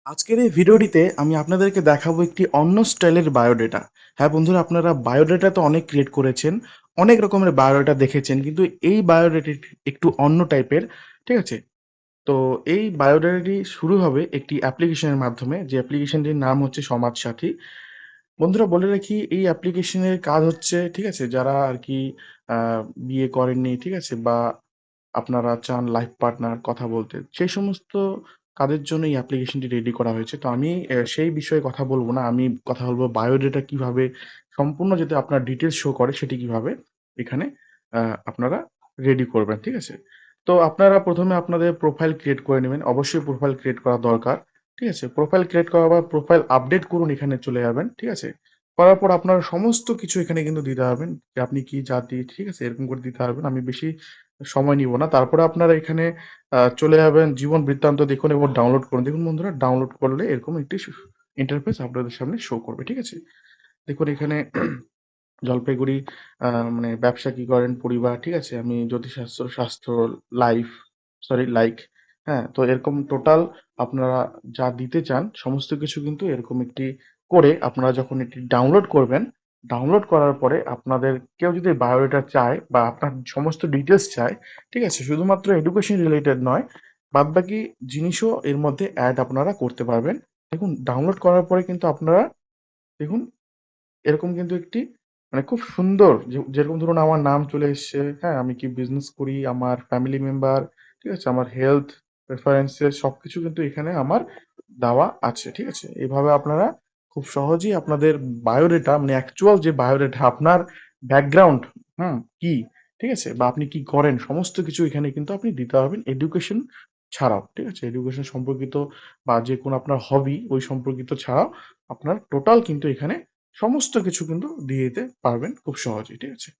আজকের এই ভিডিওটিতে আমি আপনাদেরকে দেখাবো একটি অন্য স্টাইলের বায়োডেটা। হ্যাঁ বন্ধুরা, আপনারা বায়োডেটা তো অনেক ক্রিয়েট করেছেন, অনেক রকমের বায়োডেটা দেখেছেন, কিন্তু এই বায়োডেটাটি একটু অন্য টাইপের। ঠিক আছে? তো এই বায়োডাটাটি শুরু হবে একটি অ্যাপ্লিকেশনের মাধ্যমে, যে অ্যাপ্লিকেশনটির নাম হচ্ছে সমাজসাথী। বন্ধুরা বলে রাখি, এই অ্যাপ্লিকেশনের কাজ হচ্ছে, ঠিক আছে, যারা আর কি বিয়ে করেননি, ঠিক আছে, বা আপনারা চান লাইফ পার্টনার কথা বলতে, সেই সমস্ত কাজের জন্য এই অ্যাপ্লিকেশনটি রেডি করা হয়েছে। তো আমি সেই বিষয়ে কথা বলব না। আমি কথা বলব বায়োডাটা কিভাবে সম্পূর্ণ যাতে আপনার ডিটেইলস শো করে সেটি কিভাবে এখানে আ আপনারা রেডি করবেন। ঠিক আছে? তো আপনারা ১ম এ আপনাদের প্রোফাইল ক্রিয়েট করে নিবেন। অবশ্যই প্রোফাইল ক্রিয়েট করা দরকার। ঠিক আছে? প্রোফাইল ক্রিয়েট করার পর প্রোফাইল আপডেট করুন, এখানে চলে যাবেন। ঠিক আছে? করার পর আপনার সমস্ত কিছু এখানে কিন্তু দিতে পারবেন যে আপনি কি জাতি, ঠিক আছে? এরকম করে দিতে পারবেন। আমি বেশি সময় নিব না। তারপরে আপনারা এখানে চলে যাবেন জীবন বৃত্তান্ত দেখুন এবং ডাউনলোড করুন। দেখুন বন্ধুরা, ডাউনলোড করলে এরকম একটি ইন্টারফেস আপনাদের সামনে শো করবে। ঠিক আছে? দেখুন এখানে জলপাইগুড়ি মানে ব্যবসা কি করেন, পরিবার, ঠিক আছে? আমি জ্যোতিষশাস্ত্র, স্বাস্থ্য, লাইফ, লাইক, হ্যাঁ? তো এরকম টোটাল আপনারা যা দিতে চান সমস্ত কিছু কিন্তু এরকম একটি করে আপনারা যখন এটি ডাউনলোড করবেন, ডাউনলোড করার পরে আপনাদের কেউ যদি বায়োডাটা চায় বা আপনার সমস্ত ডিটেইলস চায়, ঠিক আছে? শুধুমাত্র এডুকেশন রিলেটেড নয়, বাদবাকি জিনিসও এর মধ্যে এড আপনারা করতে পারবেন। দেখুন ডাউনলোড করার পরে কিন্তু আপনারা দেখুন এরকম কিন্তু একটি মানে খুব সুন্দর, যেরকম ধরুন আমার নাম চলে এসছে, হ্যাঁ? আমি কি বিজনেস করি, আমার ফ্যামিলি মেম্বার, ঠিক আছে? আমার হেলথ প্রেফারেন্সেস সবকিছু কিন্তু এখানে আমার দেওয়া আছে। ঠিক আছে? এভাবে আপনারা খুব সহজেই আপনাদের বায়োডাটা মানে অ্যাকচুয়াল যে বায়োডাটা আপনার ব্যাকগ্রাউন্ড, কি, ঠিক আছে? বা আপনি কি করেন সমস্ত কিছু এখানে কিন্তু আপনি দিতে পারবেন এডুকেশন ছাড়াও। ঠিক আছে? এডুকেশন সম্পর্কিত বা যেকোনো আপনার হবি ওই সম্পর্কিত ছাড়াও আপনার টোটাল কিন্তু এখানে সমস্ত কিছু কিন্তু দিয়ে দিতে পারবেন খুব সহজেই। ঠিক আছে?